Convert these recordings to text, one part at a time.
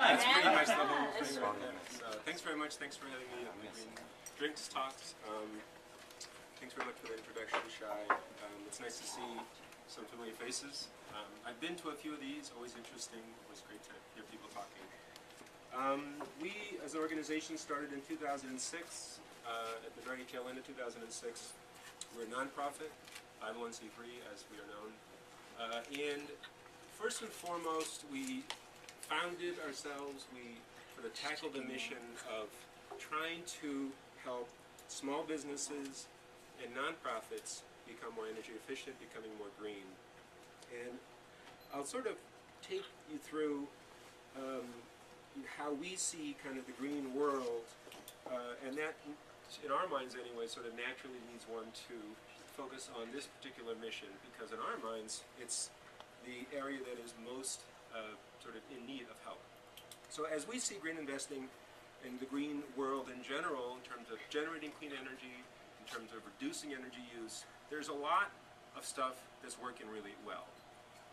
That's pretty much the whole thing right there. So, thanks very much. Thanks for having me at the Green Drinks Talks. Thanks very much for the introduction, Shai. It's nice to see some familiar faces. I've been to a few of these. Always interesting. Always great to hear people talking. We, as an organization, started in 2006. At the very tail end of 2006, we're a nonprofit, 501c3, as we are known. And first and foremost, we founded ourselves. We sort of tackled the mission of trying to help small businesses and nonprofits become more energy efficient, becoming more green. And I'll sort of take you through how we see kind of the green world, and that, in our minds anyway, sort of naturally leads one to focus on this particular mission, because in our minds, it's the area that is most sort of in need of help. So as we see green investing in the green world in general, in terms of generating clean energy, in terms of reducing energy use, there's a lot of stuff that's working really well.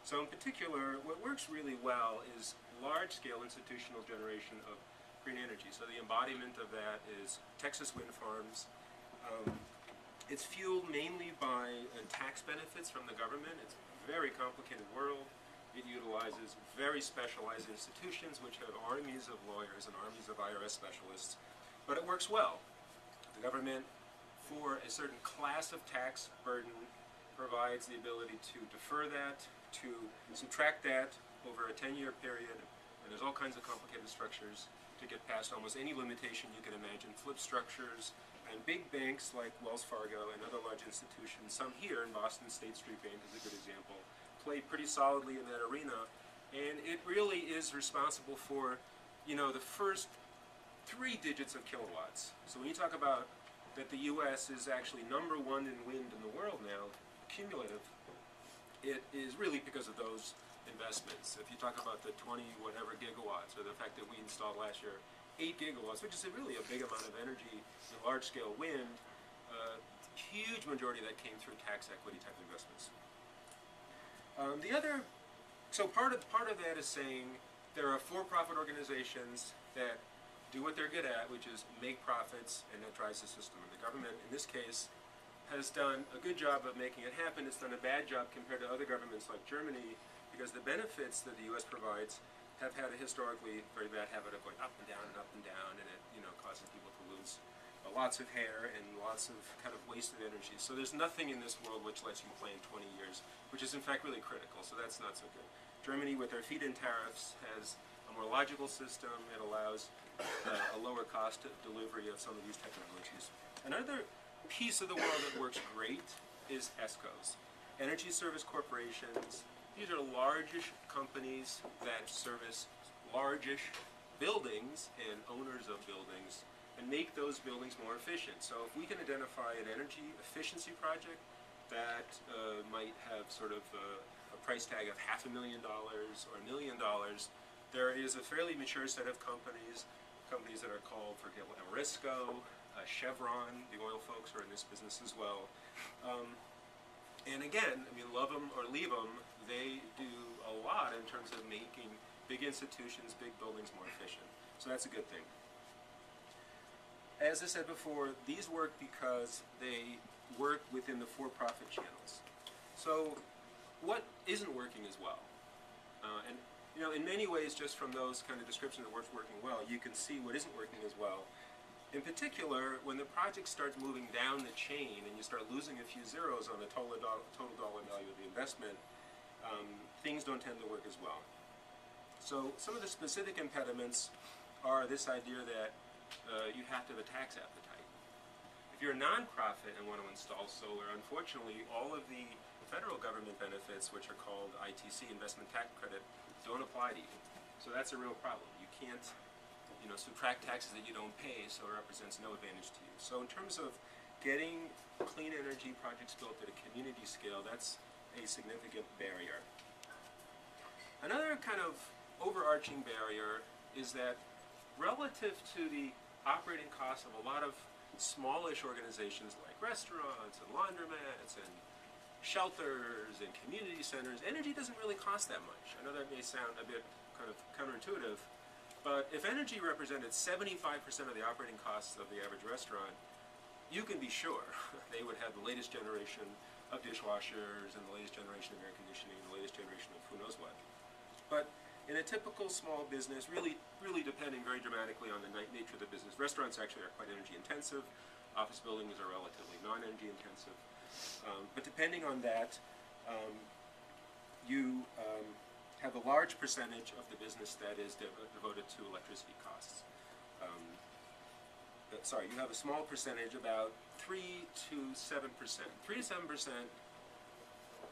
So in particular, what works really well is large-scale institutional generation of green energy. So the embodiment of that is Texas wind farms. It's fueled mainly by tax benefits from the government. It's a very complicated world. It utilizes very specialized institutions which have armies of lawyers and armies of IRS specialists, but it works well. The government, for a certain class of tax burden, provides the ability to defer that, to subtract that over a 10-year period, and there's all kinds of complicated structures to get past almost any limitation you can imagine. Flip structures, and big banks like Wells Fargo and other large institutions, some here in Boston, State Street Bank is a good example, play pretty solidly in that arena, and it really is responsible for, you know, the first 3 digits of kilowatts. So when you talk about that the U.S. is actually #1 in wind in the world now, cumulative, it is really because of those investments. If you talk about the 20 whatever gigawatts, or the fact that we installed last year 8 gigawatts, which is really a big amount of energy in large-scale wind, huge majority of that came through tax equity type investments. So part of that is saying there are for-profit organizations that do what they're good at, which is make profits, and that drives the system. And the government, in this case, has done a good job of making it happen. It's done a bad job compared to other governments like Germany, because the benefits that the U.S. provides have had a historically very bad habit of going up and down, and it, you know, causing people to lose lots of hair and lots of kind of wasted energy. So there's nothing in this world which lets you plan 20 years, which is in fact really critical, so that's not so good. Germany, with their feed-in tariffs, has a more logical system. It allows a lower cost of delivery of some of these technologies. Another piece of the world that works great is ESCOs, Energy Service Corporations. These are largish companies that service largish buildings and owners of buildings and make those buildings more efficient. So if we can identify an energy efficiency project that might have sort of a price tag of $500,000 or $1 million, there is a fairly mature set of companies that are called, for example, Ameresco, Chevron, the oil folks are in this business as well. And again, I mean, love them or leave them, they do a lot in terms of making big institutions, big buildings more efficient. So that's a good thing. As I said before, these work because they work within the for-profit channels. So what isn't working as well? And you know, in many ways, just from those kind of descriptions of what's working well, you can see what isn't working as well. In particular, when the project starts moving down the chain and you start losing a few zeros on the total dollar value of the investment, things don't tend to work as well. So some of the specific impediments are this idea that you have to have a tax appetite. If you're a nonprofit and want to install solar, unfortunately, all of the federal government benefits, which are called ITC, investment tax credit, don't apply to you. So that's a real problem. You can't, you know, subtract taxes that you don't pay, so it represents no advantage to you. So in terms of getting clean energy projects built at a community scale, that's a significant barrier. Another kind of overarching barrier is that relative to the operating costs of a lot of smallish organizations like restaurants and laundromats and shelters and community centers, energy doesn't really cost that much. I know that may sound a bit kind of counterintuitive, But if energy represented 75% of the operating costs of the average restaurant, you can be sure they would have the latest generation of dishwashers and the latest generation of air conditioning, the latest generation of who knows what. But in a typical small business, really depending very dramatically on the nature of the business, restaurants actually are quite energy intensive. Office buildings are relatively non-energy intensive. But depending on that, you have a large percentage of the business that is devoted to electricity costs. You have a small percentage, about 3 to 7%. 3 to 7%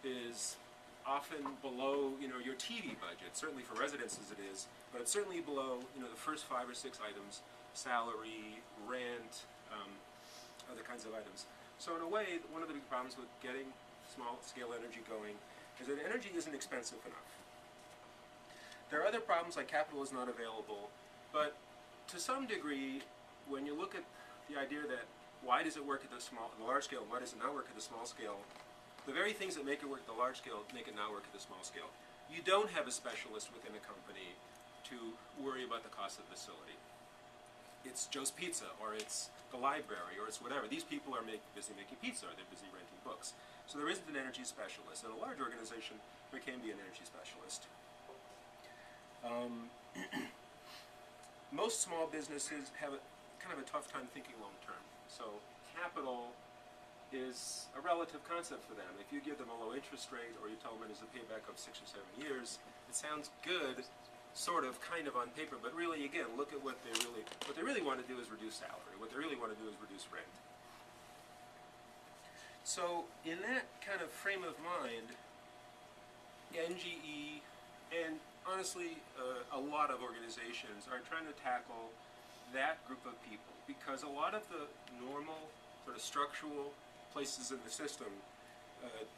is often below, your TV budget. Certainly for residences it is, but it's certainly below, the first 5 or 6 items: salary, rent, other kinds of items. So in a way, one of the big problems with getting small-scale energy going is that energy isn't expensive enough. There are other problems, like capital is not available, but to some degree, when you look at the idea that why does it work at the large scale, and why does it not work at the small scale, the very things that make it work at the large scale make it not work at the small scale. You don't have a specialist within a company to worry about the cost of the facility. It's Joe's Pizza, or it's the library, or it's whatever. These people are busy making pizza, or they're busy renting books. So there isn't an energy specialist. In a large organization, there can be an energy specialist. Most small businesses have kind of a tough time thinking long term. So capital is a relative concept for them. If you give them a low interest rate, or you tell them it is a payback of 6 or 7 years, it sounds good, sort of, kind of on paper, but really, again, look at what they really want to do is reduce salary. What they really want to do is reduce rent. So in that kind of frame of mind, NGE and honestly a lot of organizations are trying to tackle that group of people, because a lot of the normal sort of structural places in the system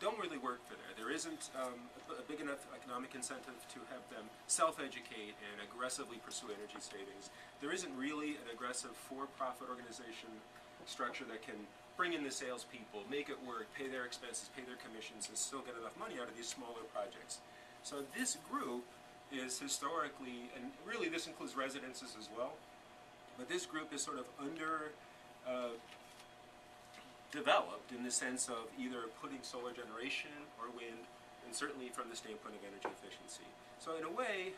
don't really work for there. There isn't a big enough economic incentive to have them self-educate and aggressively pursue energy savings. There isn't really an aggressive for-profit organization structure that can bring in the salespeople, make it work, pay their expenses, pay their commissions, and still get enough money out of these smaller projects. So this group is historically, and really this includes residences as well, but this group is sort of developed in the sense of either putting solar generation or wind, and certainly from the standpoint of energy efficiency. So in a way,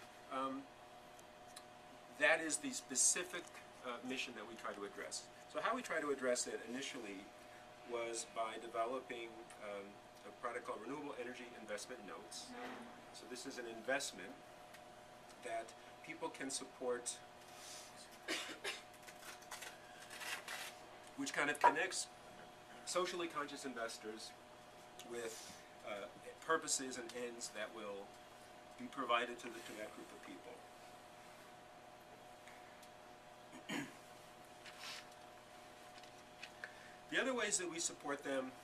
that is the specific mission that we try to address. So how we try to address it initially was by developing a product called Renewable Energy Investment Notes. So this is an investment that people can support, which kind of connects socially conscious investors with purposes and ends that will be provided to that group of people. The other ways that we support them,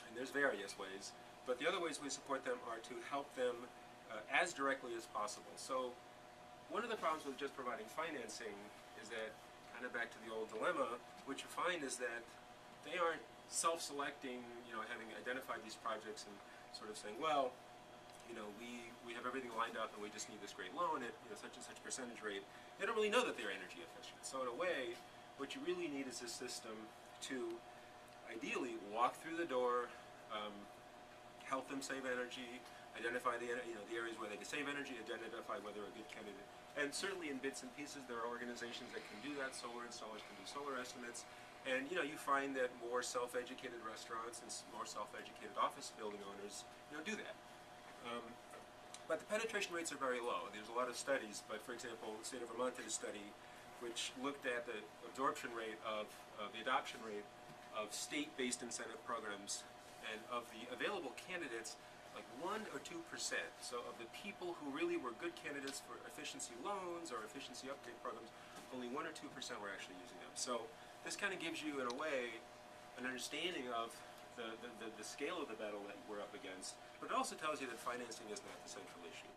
and there's various ways, but the other ways we support them are to help them as directly as possible. So one of the problems with just providing financing is that, kind of back to the old dilemma, what you find is that they aren't self-selecting, having identified these projects and sort of saying, well, we have everything lined up and we just need this great loan at such and such percentage rate. They don't really know that they're energy efficient. So in a way, what you really need is a system to ideally walk through the door, help them save energy, identify the areas where they can save energy, identify whether they're a good candidate. And certainly in bits and pieces, there are organizations that can do that. Solar installers can do solar estimates. And you find that more self-educated restaurants and more self-educated office building owners do that. But the penetration rates are very low. There's a lot of studies, but for example, the state of Vermont did a study which looked at the absorption rate of the adoption rate of state-based incentive programs, and of the available candidates, like 1 or 2%. So of the people who really were good candidates for efficiency loans or efficiency upgrade programs, only 1 or 2% were actually using them. So this kind of gives you, in a way, an understanding of the scale of the battle that we're up against, but it also tells you that financing is not the central issue.